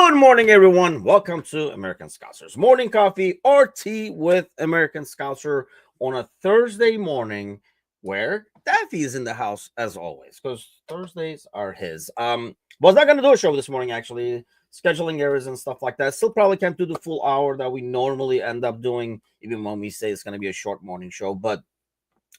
Good morning, everyone. Welcome to American Scousers Morning Coffee or Tea with American Scouser on a Thursday morning where Daffy is in the house as always because Thursdays are his. Was not going to do a show this morning, actually. Scheduling errors and stuff like that. Still probably can't do the full hour that we normally end up doing, even when we say it's going to be a short morning show. But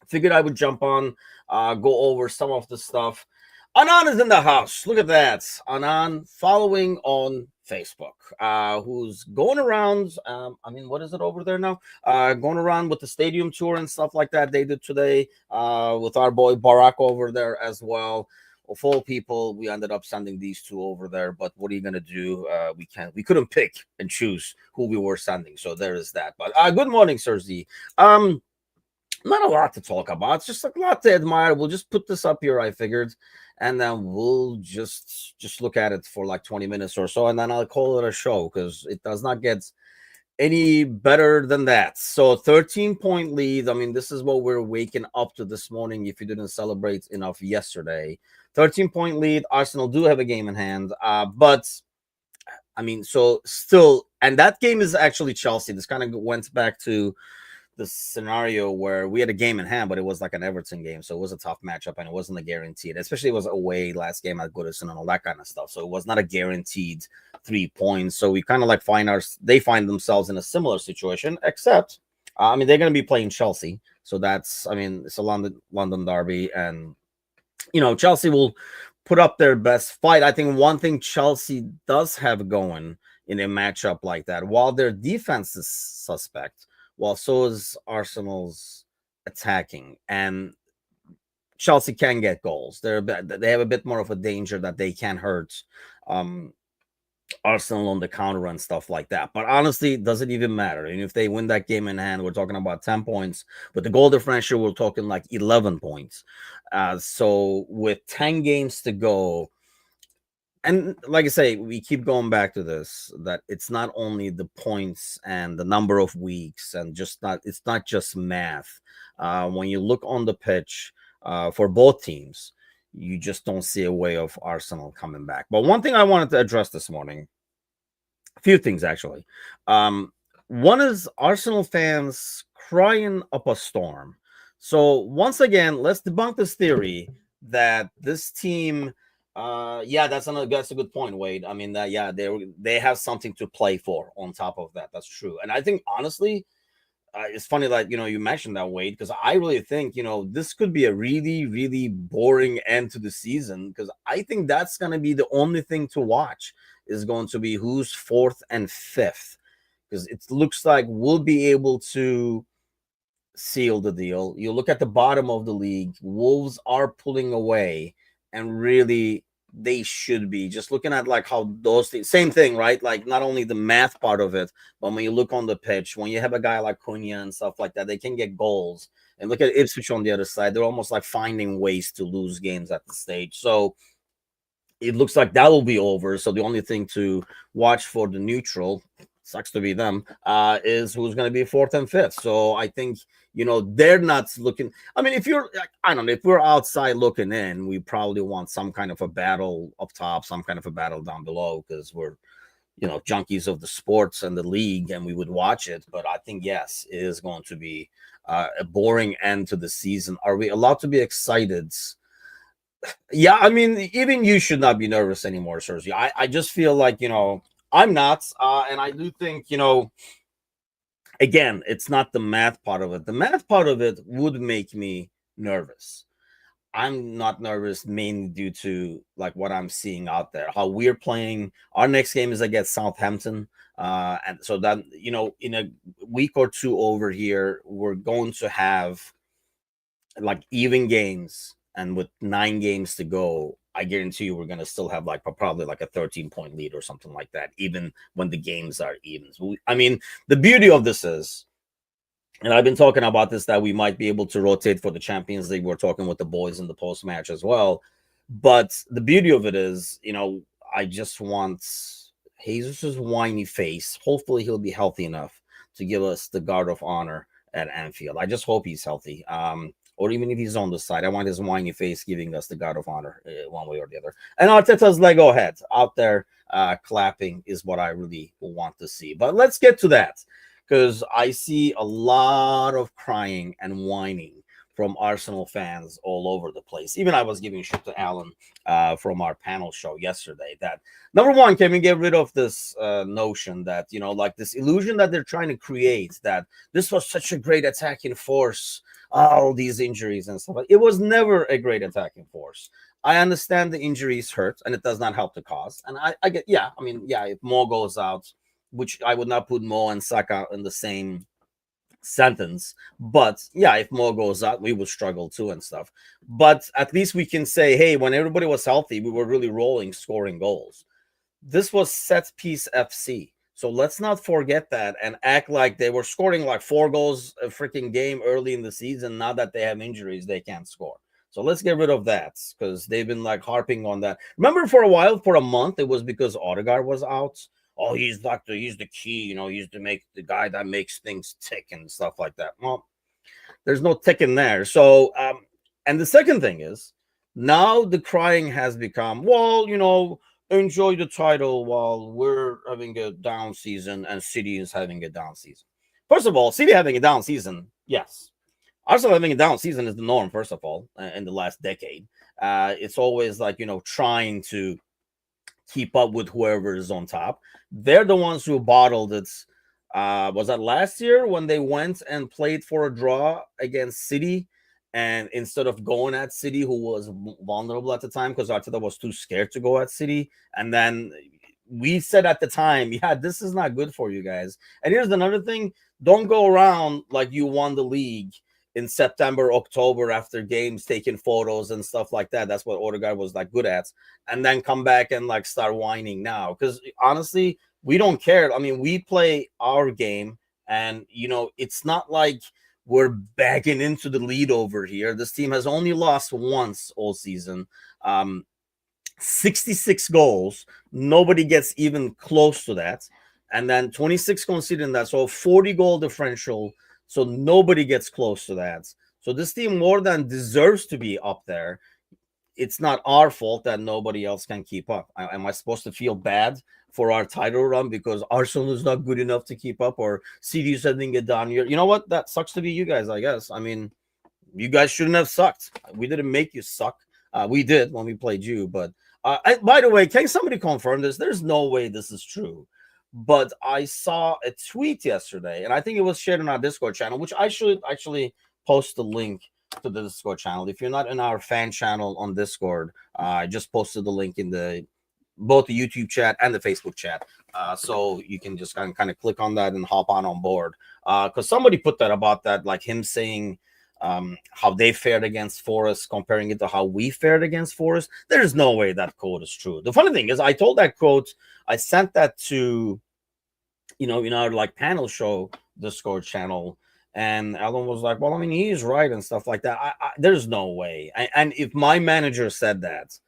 figured I would jump on, go over some of the stuff. Anan is in the house. Look at that. Anan following on Facebook, who's going around. What is it over there now? Going around with the stadium tour and stuff like that they did today with our boy Barack over there as well. Of all people, we ended up sending these two over there. But what are you going to do? We couldn't pick and choose who we were sending. So there is that. But good morning, Sir Z. Not a lot to talk about. It's just a lot to admire. We'll just put this up here, I figured, and then we'll just look at it for like 20 minutes or so, and then I'll call it a show because it does not get any better than that. So 13-point lead. I mean, this is what we're waking up to this morning if you didn't celebrate enough yesterday. 13-point lead. Arsenal do have a game in hand, but I mean, so still, and that game is actually Chelsea. This kind of went back to the scenario where we had a game in hand, but it was like an Everton game, so it was a tough matchup and it wasn't a guaranteed, especially it was away last game at Goodison and all that kind of stuff, so it was not a guaranteed 3 points. So we kind of like they find themselves in a similar situation, except they're going to be playing Chelsea, so that's, it's a London derby, and Chelsea will put up their best fight. I think one thing Chelsea does have going in a matchup like that, while their defense is suspect, well, so is Arsenal's attacking, and Chelsea can get goals. They have a bit more of a danger that they can hurt Arsenal on the counter and stuff like that. But honestly, it doesn't even matter. And if they win that game in hand, we're talking about 10 points. With the goal differential, we're talking like 11 points. So with 10 games to go, and like I say, we keep going back to this, that it's not only the points and the number of weeks and it's not just math. When you look on the pitch for both teams, you just don't see a way of Arsenal coming back. But one thing I wanted to address this morning, a few things actually. One is Arsenal fans crying up a storm. So once again, let's debunk this theory that this team, that's a good point, Wade. I mean, they have something to play for on top of that. That's true. And I think honestly, it's funny that you mentioned that, Wade, because I really think this could be a really, really boring end to the season, because I think that's going to be the only thing to watch is going to be who's fourth and fifth, because it looks like we'll be able to seal the deal. You look at the bottom of the league, Wolves are pulling away, and really they should be just looking at like how those things, same thing, right? Like not only the math part of it, but when you look on the pitch, when you have a guy like Cunha and stuff like that, they can get goals. And look at Ipswich on the other side, they're almost like finding ways to lose games at the stage. So it looks like that will be over. So the only thing to watch for the neutral, sucks to be them, is who's going to be fourth and fifth. So I think they're not looking. I mean, if we're outside looking in, we probably want some kind of a battle up top, some kind of a battle down below, because we're junkies of the sports and the league, and we would watch it. But I think yes, it is going to be a boring end to the season. Are we allowed to be excited? Yeah, I mean, even you should not be nervous anymore, Sergio. I just feel like I'm not, and I do think again, it's not the math part of it. The math part of it would make me nervous. I'm not nervous mainly due to like what I'm seeing out there, how we're playing. Our next game is against Southampton. And so that, in a week or two over here, we're going to have like even games. And with 9 games to go, I guarantee you we're going to still have like probably like a 13-point lead or something like that, even when the games are even. So the beauty of this is, and I've been talking about this, that we might be able to rotate for the Champions League. We're talking with the boys in the post-match as well. But the beauty of it is, I just want Jesus' whiny face. Hopefully he'll be healthy enough to give us the guard of honor at Anfield. I just hope he's healthy. Or even if he's on the side, I want his whiny face giving us the guard of honor one way or the other. And Arteta's Lego head out there clapping is what I really want to see. But let's get to that, because I see a lot of crying and whining from Arsenal fans all over the place. Even I was giving shit to Alan from our panel show yesterday that, number one, can we get rid of this notion that, like this illusion that they're trying to create, that this was such a great attacking force, all these injuries and stuff. It was never a great attacking force. I understand the injuries hurt and it does not help the cause. And I get, yeah, I mean, yeah, if Mo goes out, which I would not put Mo and Saka in the same sentence, but yeah, if Mo goes out, we would struggle too and stuff. But at least we can say, hey, when everybody was healthy, we were really rolling, scoring goals. This was set piece FC. So let's not forget that and act like they were scoring like 4 goals a freaking game early in the season. Now that they have injuries, they can't score. So let's get rid of that, because they've been like harping on that. Remember, for a while, for a month, it was because Odegaard was out. Oh, he's the key, he's the guy that makes things tick and stuff like that. Well, there's no tick in there. So, and the second thing is, now the crying has become, well, enjoy the title while we're having a down season and City is having a down season. First of all, City having a down season, yes. Arsenal having a down season is the norm, first of all, in the last decade. It's always like, trying to keep up with whoever is on top. They're the ones who bottled it. Was that last year when they went and played for a draw against City? And instead of going at City, who was vulnerable at the time, because Arteta was too scared to go at City. And then we said at the time, yeah, this is not good for you guys. And here's another thing. Don't go around like you won the league in September, October after games, taking photos and stuff like that. That's what Odegaard was like good at. And then come back and like start whining now. Because honestly, we don't care. I mean, we play our game and, it's not like we're backing into the lead over here. This team has only lost once all season. 66 goals. Nobody gets even close to that. And then 26 conceded in that. So 40 goal differential. So nobody gets close to that. So this team more than deserves to be up there. It's not our fault that nobody else can keep up. Am I supposed to feel bad for our title run because Arsenal is not good enough to keep up, or CD sending it down here? You know what? That sucks to be you guys, I guess. I mean, you guys shouldn't have sucked. We didn't make you suck. We did when we played you. But by the way, can somebody confirm this? There's no way this is true. But I saw a tweet yesterday, and I think it was shared on our Discord channel, which I should actually post the link to the Discord channel. If you're not in our fan channel on Discord, I just posted the link in both the YouTube chat and the Facebook chat. So you can just kind of click on that and hop on board. Because somebody put that about that, like him saying how they fared against Forest, comparing it to how we fared against Forest. There's no way that quote is true. The funny thing is, I told that quote, I sent that to, in our like panel show Discord channel, and Alan was like, well, I mean, he's right and stuff like that. There's no way. And if my manager said that,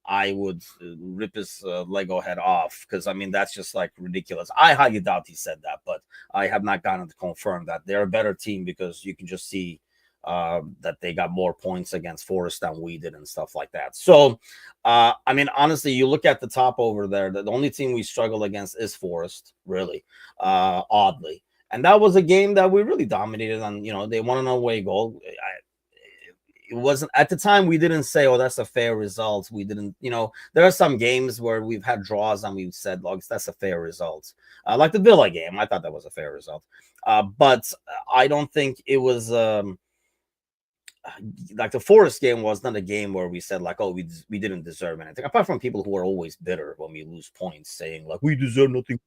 I would rip his Lego head off, because I mean, that's just like ridiculous. I highly doubt he said that, but I have not gotten to confirm that they're a better team, because you can just see that they got more points against Forest than we did and stuff like that. So, I mean, honestly, you look at the top over there, the only team we struggle against is Forest, really, oddly. And that was a game that we really dominated on. They won an away goal. It wasn't at the time. We didn't say, "Oh, that's a fair result." We didn't. There are some games where we've had draws and we've said, "Look, that's a fair result." Like the Villa game, I thought that was a fair result. But I don't think it was. Like the Forest game was not a game where we said like, oh, we didn't deserve anything, apart from people who are always bitter when we lose points, saying like we deserve nothing.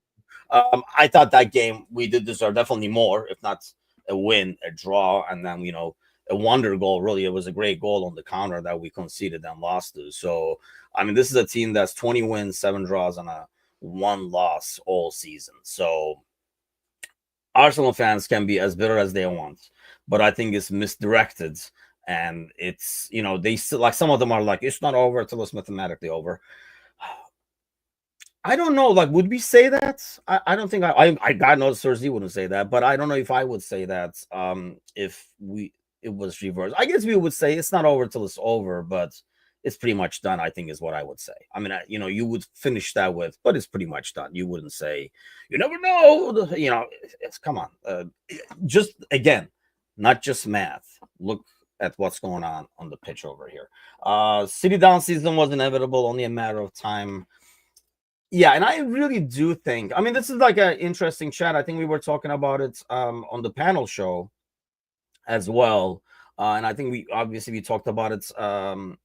I thought that game we did deserve definitely more, if not a win, a draw, and then a wonder goal. Really, it was a great goal on the counter that we conceded and lost to. So I mean, this is a team that's 20 wins, 7 draws, and a 1 loss all season. So Arsenal fans can be as bitter as they want, but I think it's misdirected. And it's, they still, like, some of them are like, it's not over until it's mathematically over. I don't know. Like, would we say that? I don't think I God knows Thursday wouldn't say that, but I don't know if I would say that if it was reversed. I guess we would say it's not over till it's over, but it's pretty much done, I think is what I would say. I mean, you would finish that with, but it's pretty much done. You wouldn't say, you never know. It's come on. Just again, not just math. Look at what's going on the pitch over here. City down season was inevitable, only a matter of time. Yeah, and I really do think, I mean, this is like an interesting chat. I think we were talking about it on the panel show as well. And I think we talked about it on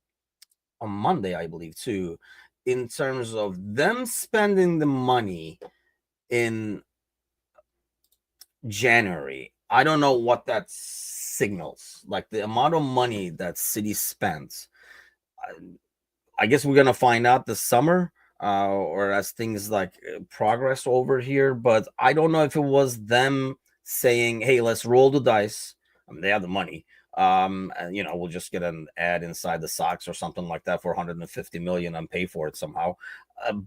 Monday, I believe, too, in terms of them spending the money in January. I don't know what that signals. Like the amount of money that City spent. I guess we're gonna find out this summer, or as things like progress over here. But I don't know if it was them saying, "Hey, let's roll the dice." I mean, they have the money. And we'll just get an ad inside the Sox or something like that for 150 million and pay for it somehow.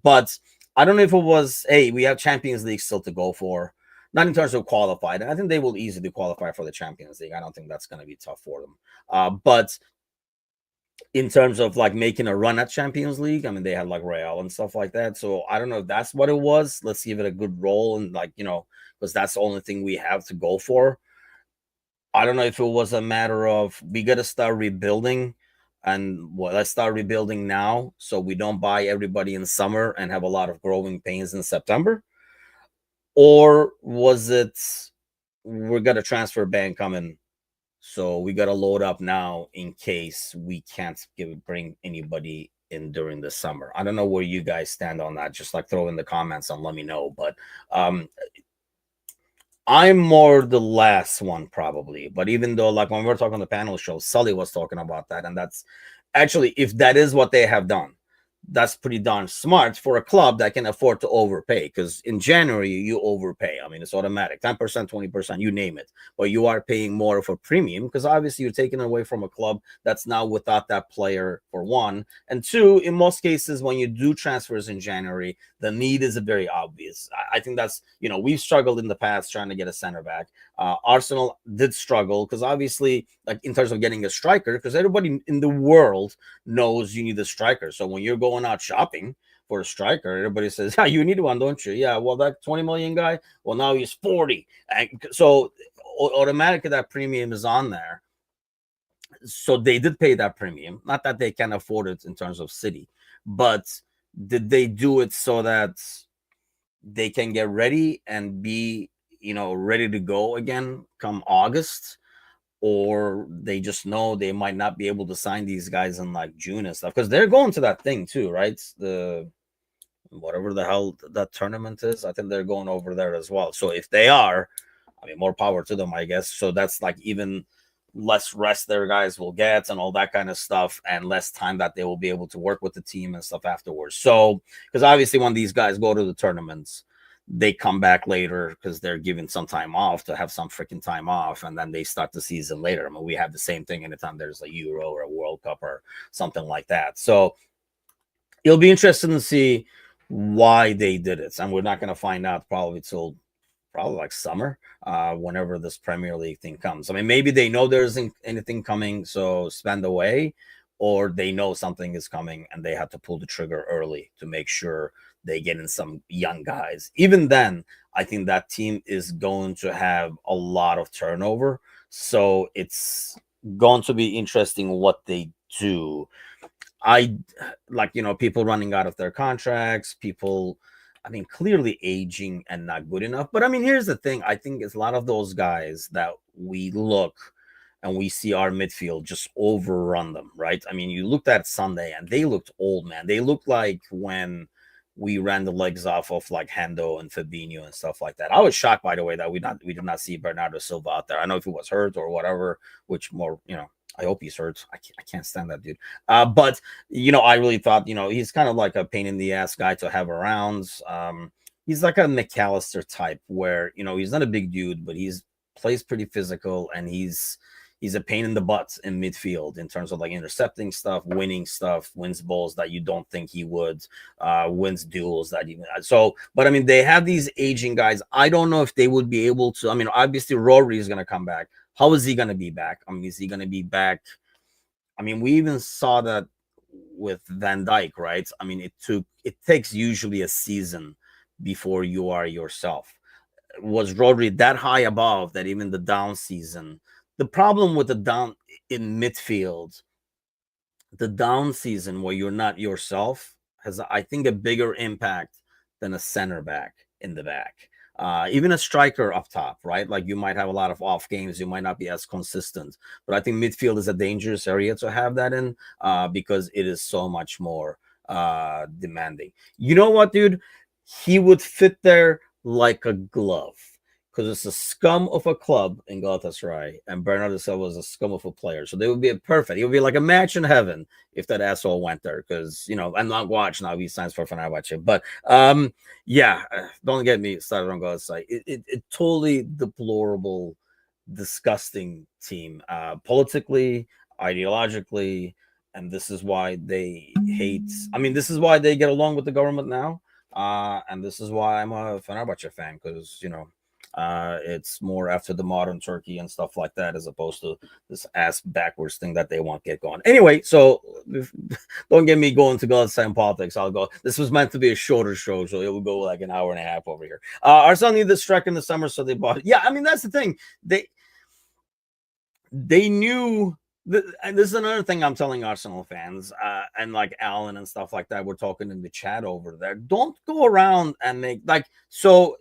But I don't know if it was, hey, we have Champions League still to go for. Not in terms of qualified. I think they will easily qualify for the Champions League. I don't think that's going to be tough for them. But in terms of like making a run at Champions League, I mean, they had like Real and stuff like that. So I don't know if that's what it was. Let's give it a good roll and because that's the only thing we have to go for. I don't know if it was a matter of we got to start rebuilding and let's start rebuilding now so we don't buy everybody in summer and have a lot of growing pains in September. Or was it we got a transfer ban coming, so we got to load up now in case we can't bring anybody in during the summer. I don't know where you guys stand on that. Just like throw in the comments and let me know. But I'm more the last one probably. But even though like when we were talking on the panel show, Sully was talking about that. And that's actually, if that is what they have done, that's pretty darn smart for a club that can afford to overpay, because in January you overpay. I mean, it's automatic, 10%, 20%, you name it, but you are paying more of a premium because obviously you're taking away from a club that's now without that player, for one. And two, in most cases when you do transfers in January, the need is very obvious. I think that's, we've struggled in the past trying to get a center back. Arsenal did struggle because obviously, like in terms of getting a striker, because everybody in the world knows you need a striker. So when you're going out shopping for a striker, everybody says, "Yeah, you need one, don't you?" Yeah, well, that 20 million guy, well, now he's 40. And so automatically that premium is on there. So they did pay that premium. Not that they can afford it in terms of City, but did they do it so that they can get ready and be, ready to go again come August? Or they just know they might not be able to sign these guys in like June and stuff, because they're going to that thing too, right? The whatever the hell that tournament is, I think they're going over there as well. So if they are, I mean, more power to them, I guess. So that's like even less rest their guys will get and all that kind of stuff, and less time that they will be able to work with the team and stuff afterwards. So because obviously when these guys go to the tournaments, they come back later because they're given some time off to have some freaking time off, and then they start the season later. I mean, we have the same thing anytime there's a Euro or a World Cup or something like that. So it'll be interesting to see why they did it, and we're not going to find out probably till probably like summer, whenever this Premier League thing comes. I mean, maybe they know there isn't anything coming, so spend away, or they know something is coming and they have to pull the trigger early to make sure they get in some young guys. Even then, I think that team is going to have a lot of turnover. So it's going to be interesting what they do. I like, people running out of their contracts, people, I mean, clearly aging and not good enough. But I mean, here's the thing. I think it's a lot of those guys that we look and we see our midfield just overrun them, right? I mean, you looked at Sunday and they looked old, man. They looked like when we ran the legs off of like Hendo and Fabinho and stuff like that. I was shocked, by the way, that we did not see Bernardo Silva out there. I know if he was hurt or whatever, which more, I hope he's hurt. I can't stand that dude. But I really thought, he's kind of like a pain in the ass guy to have around. He's like a McAllister type where, he's not a big dude, but he's plays pretty physical, and he's a pain in the butt in midfield in terms of like intercepting stuff, winning stuff, wins balls that you don't think he would, wins duels that even so. But I mean, they have these aging guys. I don't know if they would be able to. I mean, obviously Rory is going to come back. How is he going to be back? I mean, is he going to be back? I mean, we even saw that with Van Dyke, right? I mean, it takes usually a season before you are yourself. Was Rodri that high above that even the down season? The problem with the down in midfield, the down season where you're not yourself has, I think, a bigger impact than a center back in the back. Even a striker up top, right? Like you might have a lot of off games, you might not be as consistent, but I think midfield is a dangerous area to have that in, because it is so much more demanding. You know what, dude? He would fit there like a glove because it's a scum of a club in Galatasaray, and Bernardo Silva was a scum of a player. So they would be perfect. It would be like a match in heaven if that asshole went there. Because I'm not watching now. He signs for Fenerbahce, but yeah, don't get me started on Galatasaray. It totally deplorable, disgusting team, politically, ideologically, and this is why they hate. I mean, this is why they get along with the government now, and this is why I'm a Fenerbahce fan because it's more after the modern Turkey and stuff like that, as opposed to this ass backwards thing that they want to get going. Anyway, so don't get me going to Galatasaray politics. I'll go. This was meant to be a shorter show, so it will go like an hour and a half over here. Arsenal needed the strike in the summer, so they bought it. Yeah, I mean that's the thing. They knew. And this is another thing I'm telling Arsenal fans and like Alan and stuff like that. We're talking in the chat over there. Don't go around and make like so.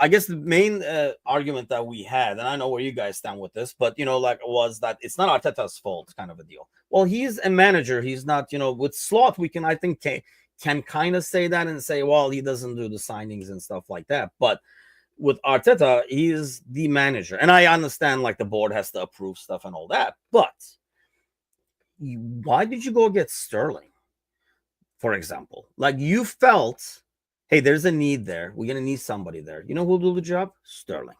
I guess the main argument that we had, and I know where you guys stand with this, but like was that it's not Arteta's fault, kind of a deal. Well, he's a manager. He's not, with Slot, we can, I think, can kind of say that and say, well, he doesn't do the signings and stuff like that. But with Arteta, he is the manager, and I understand like the board has to approve stuff and all that. But why did you go get Sterling, for example? Like you felt, hey, there's a need there. We're going to need somebody there. You know who'll do the job? Sterling.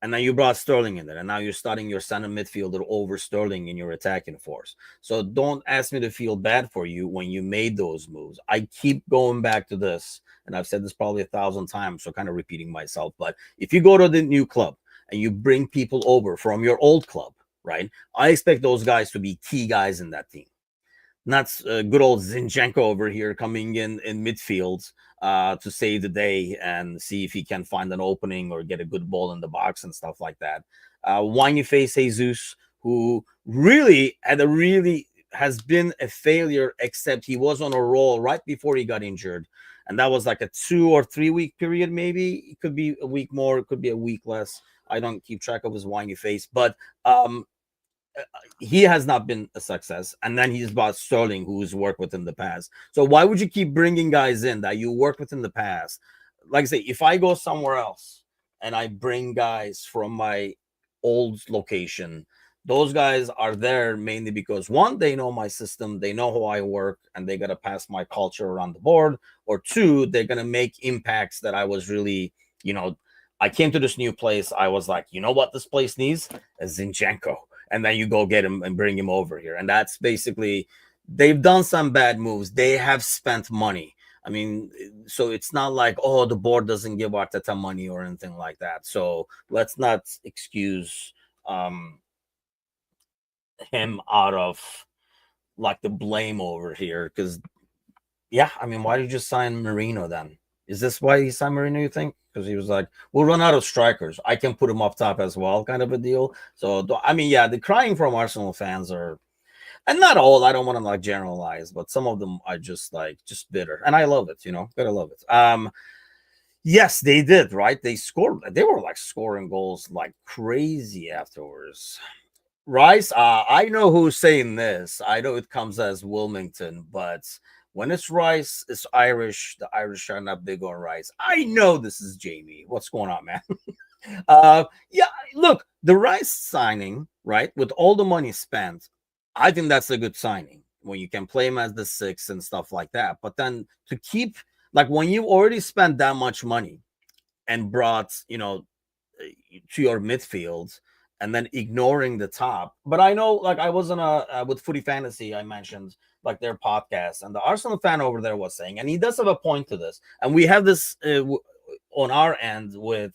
And then you brought Sterling in there. And now you're starting your center midfielder over Sterling in your attacking force. So don't ask me to feel bad for you when you made those moves. I keep going back to this. And I've said this probably 1,000 times, so kind of repeating myself. But if you go to the new club and you bring people over from your old club, right? I expect those guys to be key guys in that team. Not good old Zinchenko over here coming in midfield to save the day and see if he can find an opening or get a good ball in the box and stuff like that. Whiny face Jesus, who really has been a failure, except he was on a roll right before he got injured. And that was like a 2 or 3 week period, maybe. It could be a week more, it could be a week less. I don't keep track of his whiny face, but he has not been a success. And then he's bought Sterling, who's worked with in the past. So why would you keep bringing guys in that you worked with in the past? Like I say, if I go somewhere else and I bring guys from my old location, those guys are there mainly because one, they know my system, they know how I work, and they got to pass my culture around the board. Or two, they're going to make impacts that I was really, I came to this new place. I was like, you know what this place needs? A Zinchenko. And then you go get him and bring him over here. And that's basically, they've done some bad moves. They have spent money. I mean, so it's not like, oh, the board doesn't give Arteta money or anything like that. So let's not excuse him out of like the blame over here. Because, yeah, I mean, why did you just sign Marino then? Is this why he signed Marino, you think? Because he was like, we'll run out of strikers. I can put him up top as well, kind of a deal. So, I mean, yeah, the crying from Arsenal fans are, and not all, I don't want to like generalize, but some of them are just bitter. And I love it, gotta love it. Yes, they did, right? They scored. They were like scoring goals like crazy afterwards. Rice, I know who's saying this. I know it comes as Wilmington, but when it's Rice, it's Irish. The Irish are not big on Rice. I know this is Jamie. What's going on, man? Yeah, look, the Rice signing, right, with all the money spent, I think that's a good signing when you can play him as the 6 and stuff like that. But then to keep, like, when you already spent that much money and brought, to your midfield, and then ignoring the top. But I know, like, I was with Footy Fantasy, I mentioned like their podcast, and the Arsenal fan over there was saying, and he does have a point to this, and we have this on our end with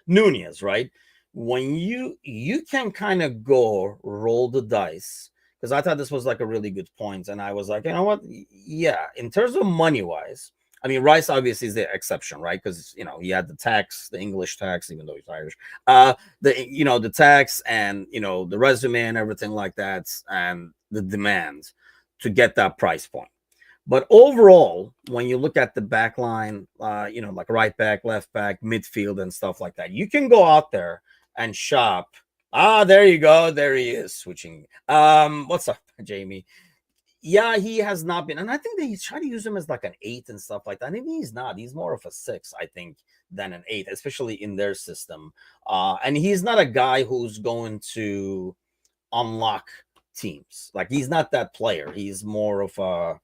Nunez, right? When you can kind of go roll the dice because I thought this was like a really good point, and I was like, you know what? Yeah, in terms of money wise, I mean, Rice obviously is the exception, right? Because he had the tax, the English tax, even though he's Irish. The tax and the resume and everything like that, and the demand to get that price point. But overall, when you look at the back line, like right back, left back, midfield, and stuff like that, you can go out there and shop. Ah, there you go. There he is switching. What's up, Jamie? Yeah, he has not been, and I think they try to use him as like an 8 and stuff like that. Maybe he's not. He's more of a 6, I think, than an 8, especially in their system. And he's not a guy who's going to unlock teams. Like he's not that player. He's a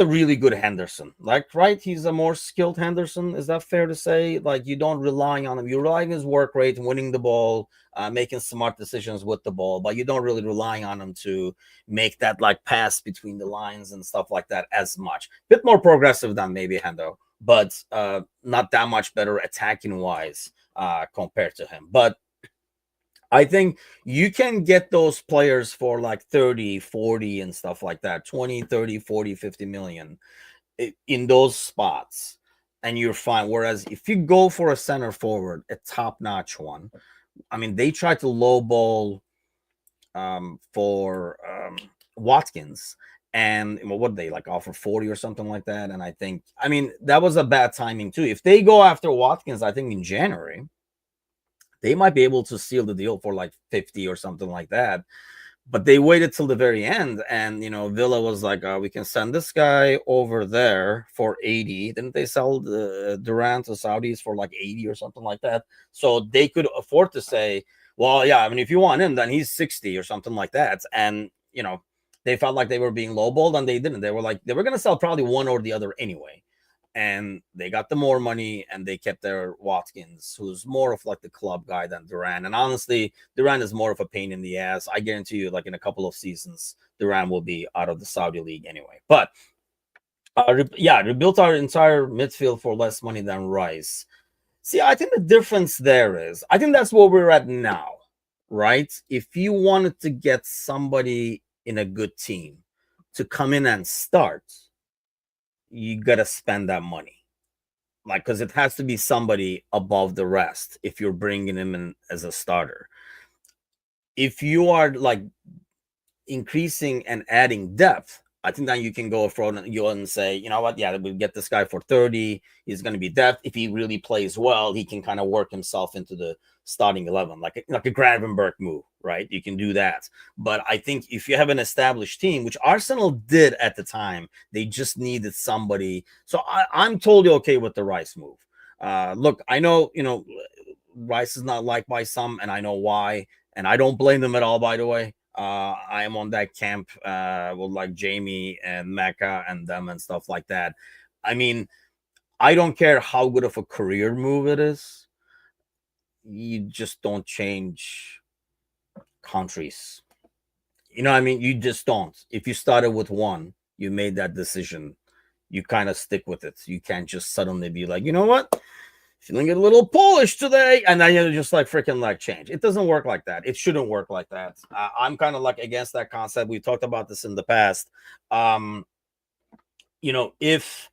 really good Henderson. Like, right? He's a more skilled Henderson. Is that fair to say? Like, you don't rely on him. You rely on his work rate, winning the ball, making smart decisions with the ball, but you don't really rely on him to make that like pass between the lines and stuff like that as much. Bit more progressive than maybe Hendo, but not that much better attacking wise compared to him. But I think you can get those players for like 30, 40 and stuff like that, 20, 30, 40, 50 million in those spots, and you're fine. Whereas if you go for a center forward, a top-notch one, I mean, they tried to lowball for Watkins, and what they like offer 40 or something like that. And I mean, that was a bad timing too. If they go after Watkins, I think in January, they might be able to seal the deal for like 50 or something like that. But they waited till the very end, and Villa was like, we can send this guy over there for 80. Didn't they sell the Durant to Saudis for like 80 or something like that? So they could afford to say, well, yeah, I mean, if you want him, then he's 60 or something like that. And they felt like they were being lowballed, and they didn't. They were like, they were going to sell probably one or the other anyway. And they got the more money, and they kept their Watkins, who's more of like the club guy than Duran. And honestly, Duran is more of a pain in the ass. I guarantee you, like in a couple of seasons, Duran will be out of the Saudi league anyway. But rebuilt our entire midfield for less money than Rice. See, I think the difference there is, I think that's where we're at now, right? If you wanted to get somebody in a good team to come in and start, you got to spend that money. Like, because it has to be somebody above the rest if you're bringing him in as a starter. If you are like increasing and adding depth, I think that you can go front and say, you know what, yeah, we get this guy for 30. He's going to be depth. If he really plays well, he can kind of work himself into the starting 11, like a Gravenberg move, right? You can do that. But I think if you have an established team, which Arsenal did at the time, they just needed somebody. So I'm totally okay with the Rice move. Look, I know, Rice is not liked by some, and I know why. And I don't blame them at all, by the way. I am on that camp with like Jamie and Mecca and them and stuff like that. I mean, I don't care how good of a career move it is. You just don't change countries. You know what I mean? You just don't. If you started with one, you made that decision, you kind of stick with it. You can't just suddenly be like, you know what? Feeling a little Polish today, and then you just like freaking like change. It doesn't work like that. It shouldn't work like that. I'm kind of like against that concept. We talked about this in the past. If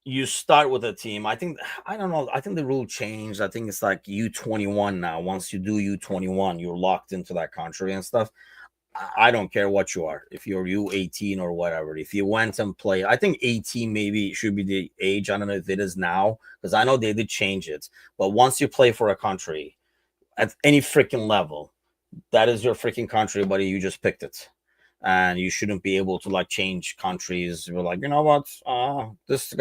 you start with a team, I don't know. I think the rule changed. I think it's like U21 now. Once you do U21, you're locked into that country and stuff. I don't care what you are, if you're U18 or whatever. If you went and play, I think 18 maybe should be the age. I don't know if it is now, because I know they did change it. But once you play for a country at any freaking level, that is your freaking country, buddy. You just picked it. And you shouldn't be able to like change countries. You're like, you know what? This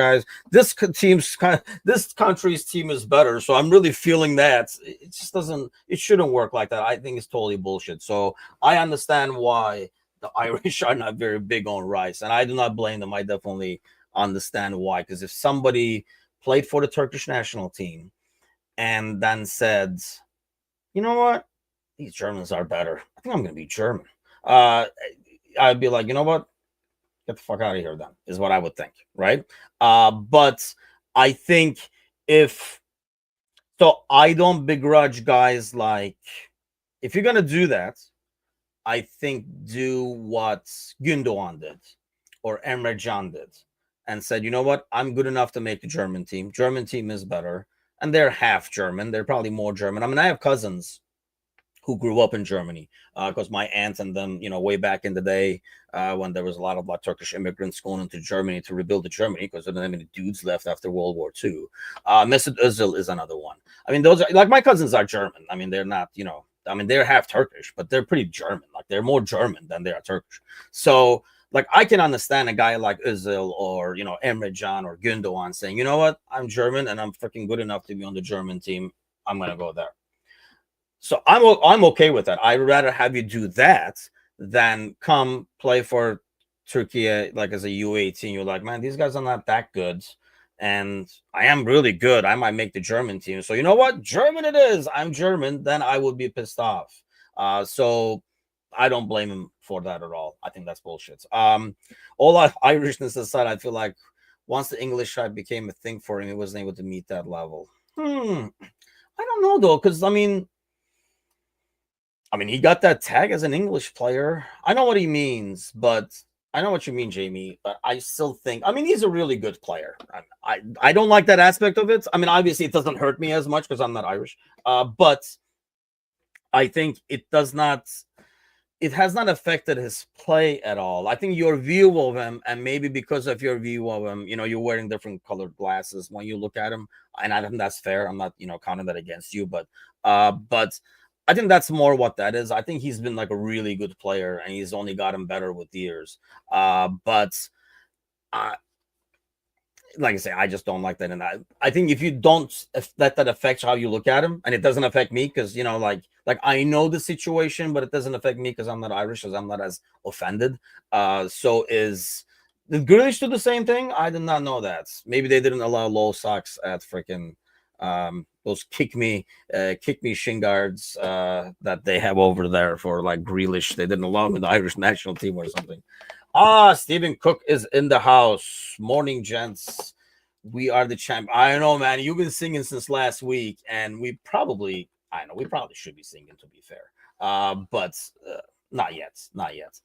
country's team is better. So I'm really feeling that. It just doesn't. It shouldn't work like that. I think it's totally bullshit. So I understand why the Irish are not very big on Rice, and I do not blame them. I definitely understand why. Because if somebody played for the Turkish national team and then said, you know what, these Germans are better, I think I'm going to be German. I'd be like, you know what? Get the fuck out of here then, is what I would think, right? But I think I don't begrudge guys like, if you're going to do that, I think, do what Gündoğan did or Emre Can did and said, you know what, I'm good enough to make the German team. German team is better. And they're half German. They're probably more German. I mean, I have cousins who grew up in Germany because my aunt and them, way back in the day when there was a lot of Turkish immigrants going into Germany to rebuild the Germany because there didn't have any dudes left after World War II. Mesut Özil is another one. I mean, those are like my cousins are German. I mean, they're not, I mean, they're half Turkish, but they're pretty German. Like they're more German than they are Turkish. So like I can understand a guy like Özil or Emre Can or Gündoğan saying, you know what, I'm German and I'm freaking good enough to be on the German team. I'm gonna go there. So I'm okay with that. I'd rather have you do that than come play for Turkey like as a U18. You're like, man, these guys are not that good. And I am really good. I might make the German team. So you know what? German it is. I'm German. Then I would be pissed off. So I don't blame him for that at all. I think that's bullshit. All that Irishness aside, I feel like once the English side became a thing for him, he wasn't able to meet that level. I don't know though, because I mean, he got that tag as an English player. I know what he means, but I know what you mean, Jamie. But I still think, I mean, he's a really good player. I don't like that aspect of it. I mean, obviously, it doesn't hurt me as much because I'm not Irish. But I think it does not. It has not affected his play at all. I think your view of him, and maybe because of your view of him, you're wearing different colored glasses when you look at him, and I think that's fair. I'm not, counting that against you, but I think that's more what that is. I think he's been like a really good player, and he's only gotten better with years. But like I say, I just don't like that. And I think if you don't let that affect how you look at him, and it doesn't affect me because like I know the situation, but it doesn't affect me because I'm not Irish, because I'm not as offended. So did Grealish do the same thing? I did not know that. Maybe they didn't allow low socks at freaking those kick me shin guards that they have over there for like Grealish. They didn't allow him in the Irish national team or something. Stephen Cook is in the house. Morning, gents. We are the champ. I know, man. You've been singing since last week, and we probably should be singing, to be fair. But not yet. Not yet.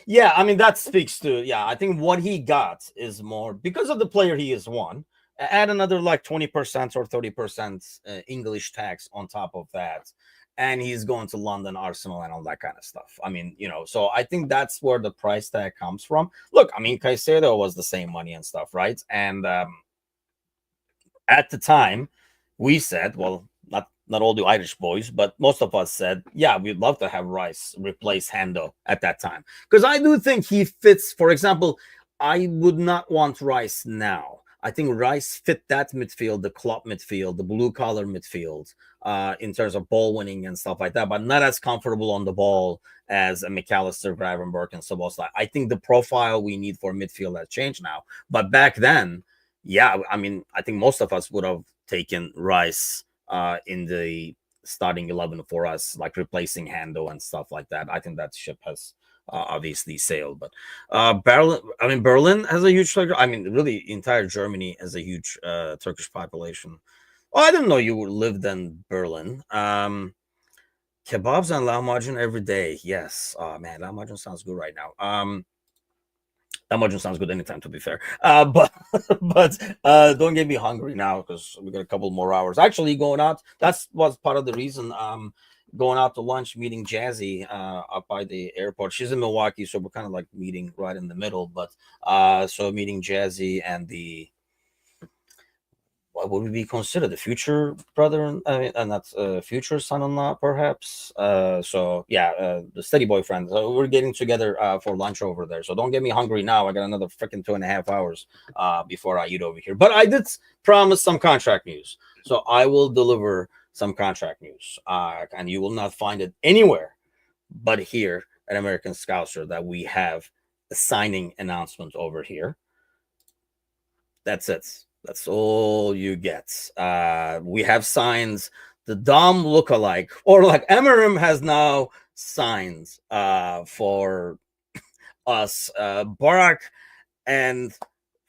Yeah, I mean, that speaks to, I think what he got is more because of the player he is one. Add another like 20% or 30% English tax on top of that. And he's going to London, Arsenal, and all that kind of stuff. I mean, so I think that's where the price tag comes from. Look, I mean, Caicedo was the same money and stuff, right? And at the time, we said, well, not all the Irish boys, but most of us said, yeah, we'd love to have Rice replace Hendo at that time. Because I do think he fits, for example, I would not want Rice now. I think Rice fit that midfield, the club midfield, the blue collar midfield, in terms of ball winning and stuff like that, but not as comfortable on the ball as a McAllister, Gravenberch, and Szoboszlai. I think the profile we need for midfield has changed now. But back then, yeah, I mean, I think most of us would have taken Rice in the starting 11 for us, like replacing Hando and stuff like that. I think that ship has obviously sailed. But Berlin has a huge Turkish. I mean, really, entire Germany has a huge Turkish population. Oh, I didn't know you lived in Berlin. Kebabs and lahmacun every day. Yes. Oh man, lahmacun sounds good right now. Lahmacun sounds good anytime, to be fair. But don't get me hungry now because we got a couple more hours. Actually, going out. That's was part of the reason. Going out to lunch, meeting Jazzy up by the airport. She's in Milwaukee, so we're kind of like meeting right in the middle. But so meeting Jazzy and what would we be considered, the future brother? I mean, and that's future son-in-law, perhaps. So yeah, the steady boyfriend. So we're getting together for lunch over there. So don't get me hungry now. I got another freaking 2.5 hours before I eat over here. But I did promise some contract news, so I will deliver some contract news, and you will not find it anywhere but here at American Scouser that we have a signing announcement over here. That's it. That's all you get. We have signs. The Dom lookalike, or like Emerim has now signed for us. Barak and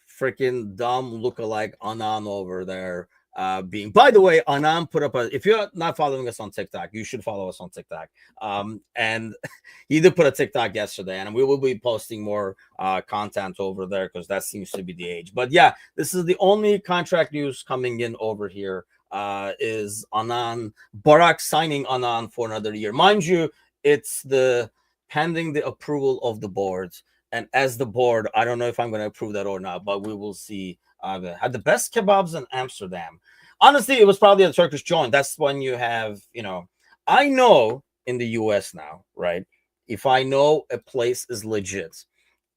freaking Dom lookalike Anan over there being. By the way, Anam put up if you're not following us on TikTok, you should follow us on TikTok. And he did put a TikTok yesterday, and we will be posting more content over there because that seems to be the age. But yeah, this is the only contract news coming in over here. Is Anan Barak signing Anan for another year? Mind you, it's the pending the approval of the board. And as the board, I don't know if I'm going to approve that or not, but we will see. Had the best kebabs in Amsterdam. Honestly, it was probably a Turkish joint. That's when you have, I know in the US now, right? If I know a place is legit,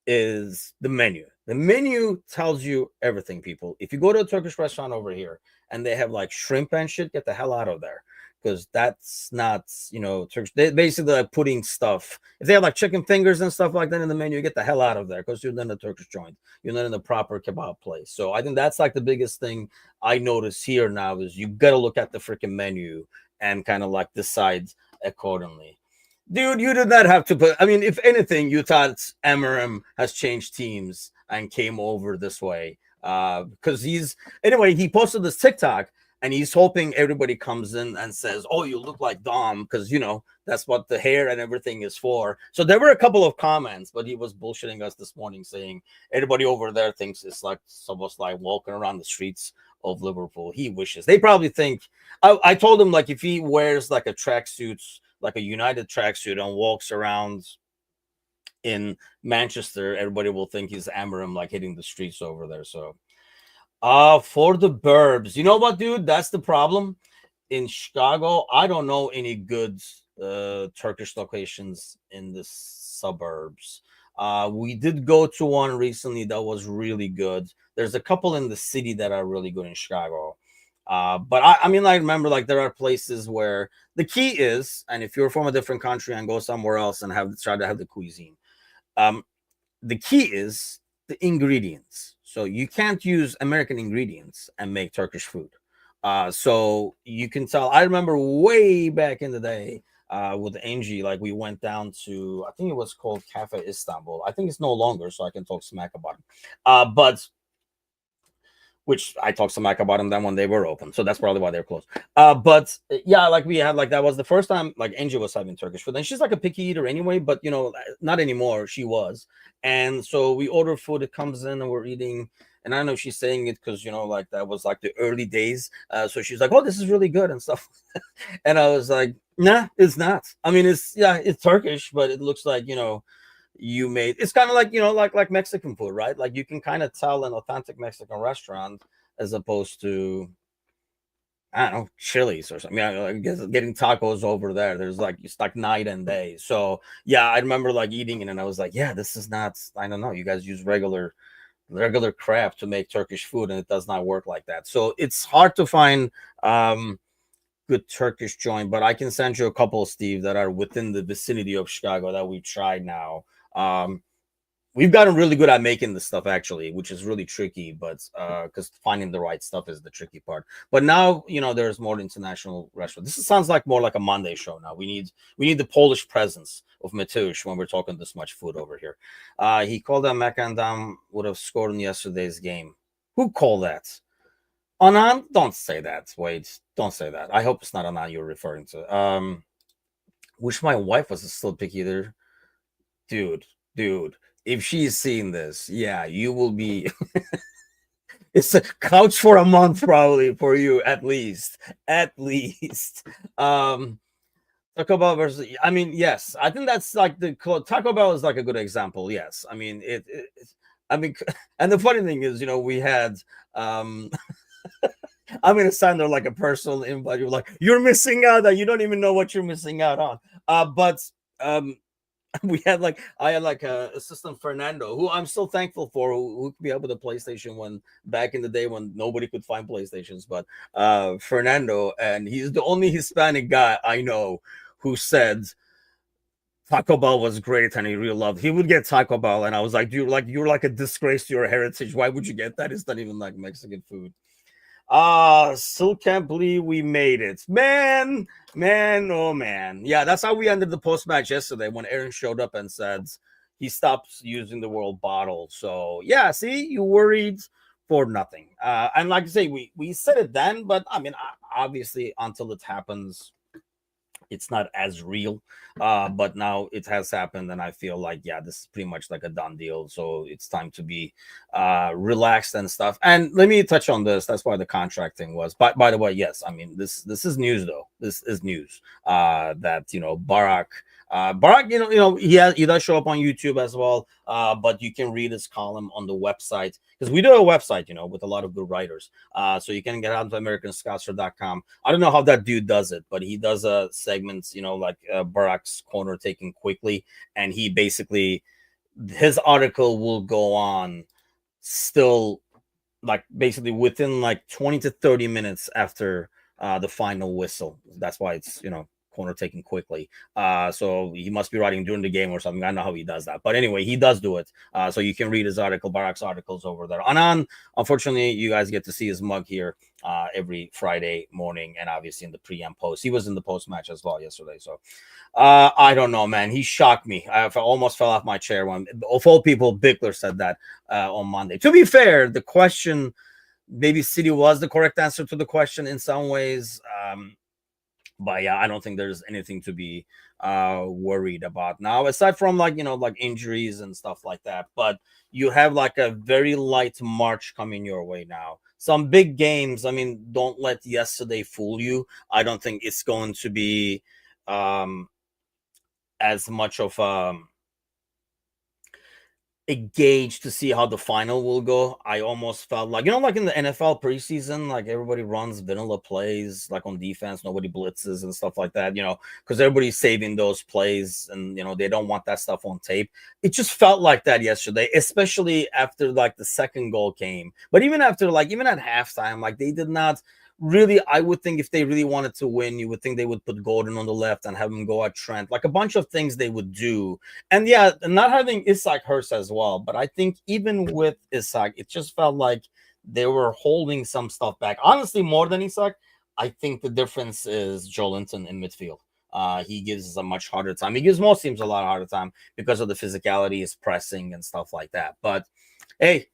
is the menu. The menu tells you everything, people. If you go to a Turkish restaurant over here and they have like shrimp and shit, get the hell out of there. Because that's not, Turkish. They basically like putting stuff. If they have like chicken fingers and stuff like that in the menu, get the hell out of there because you're not in a Turkish joint. You're not in the proper kebab place. So I think that's like the biggest thing I notice here now is you got to look at the freaking menu and kind of like decide accordingly. Dude, you did not have to put. I mean, if anything, you thought Amarim has changed teams and came over this way because he posted this TikTok and he's hoping everybody comes in and says, "Oh, you look like Dom," because that's what the hair and everything is for. So there were a couple of comments, but he was bullshitting us this morning, saying everybody over there thinks it's like almost like walking around the streets of Liverpool. He wishes they probably think. I told him like if he wears like a tracksuit, like a United tracksuit, and walks around in Manchester, everybody will think he's Amarim, like hitting the streets over there. So. For the burbs, you know what, dude? That's the problem. In Chicago, I don't know any good Turkish locations in the suburbs. We did go to one recently that was really good. There's a couple in the city that are really good in Chicago. But I mean, I remember like there are places where the key is, and if you're from a different country and go somewhere else and try to have the cuisine, the key is the ingredients. So you can't use American ingredients and make Turkish food. So you can tell. I remember way back in the day with Angie, like we went down to, I think it was called Cafe Istanbul. I think it's no longer, so I can talk smack about it. But which I talked smack about them then when they were open. So that's probably why they're closed. But yeah, like we had, like that was the first time like Angie was having Turkish food. And she's like a picky eater anyway, but not anymore. She was. And so we order food, it comes in and we're eating. And I know she's saying it because, like that was like the early days. So she's like, oh, this is really good and stuff. And I was like, nah, it's not. I mean, it's Turkish, but it looks like, you made it's kind of like like Mexican food, right? Like you can kind of tell an authentic Mexican restaurant as opposed to I don't know, Chili's or something. I guess getting tacos over there, there's like it's like night and day. So yeah, I remember like eating it and I was like, yeah, this is not, I don't know, you guys use regular craft to make Turkish food and it does not work like that. So it's hard to find good Turkish joint, but I can send you a couple, Steve, that are within the vicinity of Chicago that we've tried now. We've gotten really good at making this stuff actually, which is really tricky, but because finding the right stuff is the tricky part. But now there's more international restaurants. This sounds like more like a Monday show now. We need the Polish presence of Mateusz when we're talking this much food over here. He called that Macandam would have scored in yesterday's game. Who called that? Anan? Don't say that. Wait, don't say that. I hope it's not Anan you're referring to. Wish my wife was still picky there. Dude, if she's seeing this, yeah, you will be it's a couch for a month probably for you at least. Taco Bell versus, I mean, yes, I think that's like Taco Bell is like a good example. Yes, I mean I mean, and the funny thing is, we had I'm gonna send her like a personal invite. You're like, you're missing out, that you don't even know what you're missing out on. But I had like a assistant Fernando, who I'm still thankful for, who could be up with a PlayStation when back in the day when nobody could find PlayStations. But Fernando, and he's the only Hispanic guy I know who said Taco Bell was great and he really loved. He would get Taco Bell, and I was like, you're like a disgrace to your heritage. Why would you get that? It's not even like Mexican food. Still can't believe we made it. Man, oh man. Yeah, that's how we ended the post-match yesterday when Aaron showed up and said he stopped using the world bottle. So yeah, see, you worried for nothing. And like I say, we said it then, but I mean, obviously, until it happens, it's not as real. But now it has happened, and I feel like, yeah, this is pretty much like a done deal. So it's time to be relaxed and stuff. And let me touch on this. That's why the contract thing was. But by the way, yes, I mean, this is news though. This is news. That Barak. Barak, he does show up on YouTube as well. But you can read his column on the website, because we do a website, with a lot of good writers. So you can get out to americanscouser.com. I don't know how that dude does it, but he does segments, like Barak's corner taken quickly, and he basically, his article will go on still, like basically within like 20 to 30 minutes after the final whistle. That's why it's corner taken quickly. So he must be writing during the game or something. I don't know how he does that, but anyway, he does do it. So you can read his article, Barak's articles over there. Anan, unfortunately, you guys get to see his mug here every Friday morning, and obviously in the pre and post. He was in the post match as well yesterday. So I don't know, man. He shocked me. I almost fell off my chair when, of all people, Bickler said that on Monday. To be fair, the question, maybe City was the correct answer to the question in some ways. But yeah, I don't think there's anything to be worried about now, aside from like injuries and stuff like that. But you have like a very light March coming your way now. Some big games. I mean, don't let yesterday fool you. I don't think it's going to be as much of a gauge to see how the final will go. I almost felt like, like in the NFL preseason, like everybody runs vanilla plays, like on defense, nobody blitzes and stuff like that, because everybody's saving those plays, and, they don't want that stuff on tape. It just felt like that yesterday, especially after like the second goal came. But even after, like, even at halftime, like they did not really, I would think if they really wanted to win, you would think they would put Gordon on the left and have him go at Trent, like a bunch of things they would do. And yeah, not having Isak hurts as well. But I think even with Isak, it just felt like they were holding some stuff back. Honestly, more than Isak, I think the difference is Joelinton in midfield. He gives us a much harder time. He gives most teams a lot harder time because of the physicality, his pressing and stuff like that. But hey,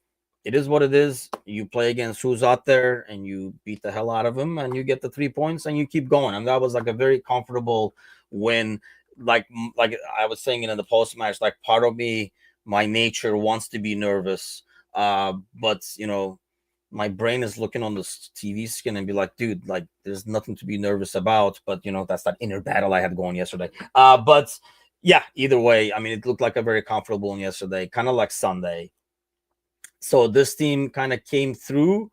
it is what it is. You play against who's out there, and you beat the hell out of him, and you get the 3 points, and you keep going. And that was like a very comfortable win. Like I was saying in the post match, like part of me, my nature wants to be nervous, but my brain is looking on the TV screen and be like, dude, like there's nothing to be nervous about. But that's that inner battle I had going yesterday. But yeah, either way, I mean, it looked like a very comfortable one yesterday, kind of like Sunday. So this team kind of came through.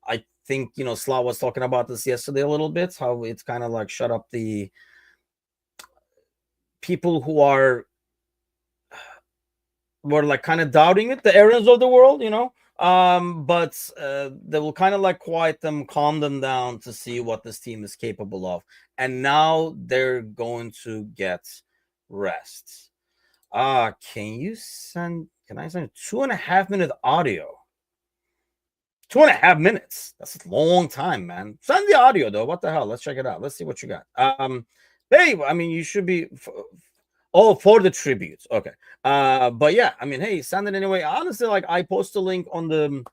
I think, Slav was talking about this yesterday a little bit, how it's kind of like shut up the people who were like kind of doubting it, the Aarons of the world, but they will kind of like quiet them, calm them down to see what this team is capable of. And now they're going to get rest. Can I send 2.5 minute audio? 2.5 minutes. That's a long time, man. Send the audio though. What the hell? Let's check it out. Let's see what you got. Hey, I mean, you should be for the tributes. Okay. But yeah, I mean, hey, send it anyway. Honestly, like I post a link on the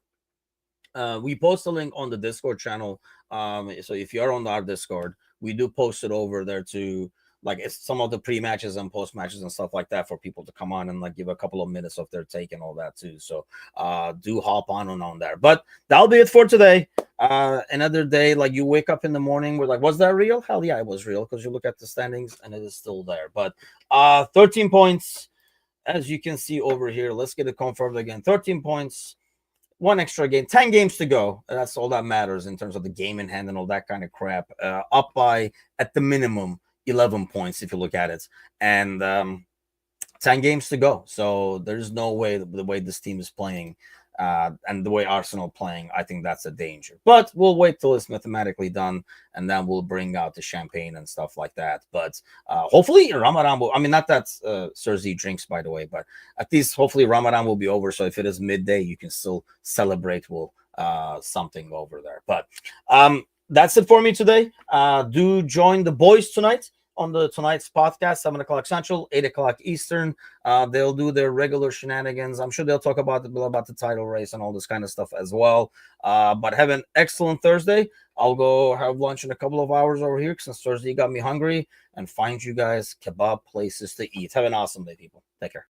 we post a link on the Discord channel. So if you're on our Discord, we do post it over there to like it's some of the pre-matches and post-matches and stuff like that for people to come on and like give a couple of minutes of their take and all that too. So do hop on there. But that'll be it for today. Another day, like you wake up in the morning, we're like, was that real? Hell yeah, it was real, because you look at the standings and it is still there. But 13 points, as you can see over here. Let's get it confirmed again. 13 points. One extra game, 10 games to go. That's all that matters in terms of the game in hand and all that kind of crap. Up by, at the minimum, 11 points if you look at it, and 10 games to go. So there's no way, the way this team is playing and the way Arsenal playing, I think that's a danger. But we'll wait till it's mathematically done, and then we'll bring out the champagne and stuff like that. But hopefully Ramadan will, I mean, not that Cersei drinks, by the way, but at least hopefully Ramadan will be over. So if it is midday, you can still celebrate something over there. But that's it for me today. Do join the boys tonight. on the tonight's podcast, 7 o'clock Central, 8 o'clock Eastern. They'll do their regular shenanigans. I'm sure they'll talk about the title race and all this kind of stuff as well. But have an excellent Thursday. I'll go have lunch in a couple of hours over here since Thursday got me hungry, and find you guys kebab places to eat. Have an awesome day, people. Take care.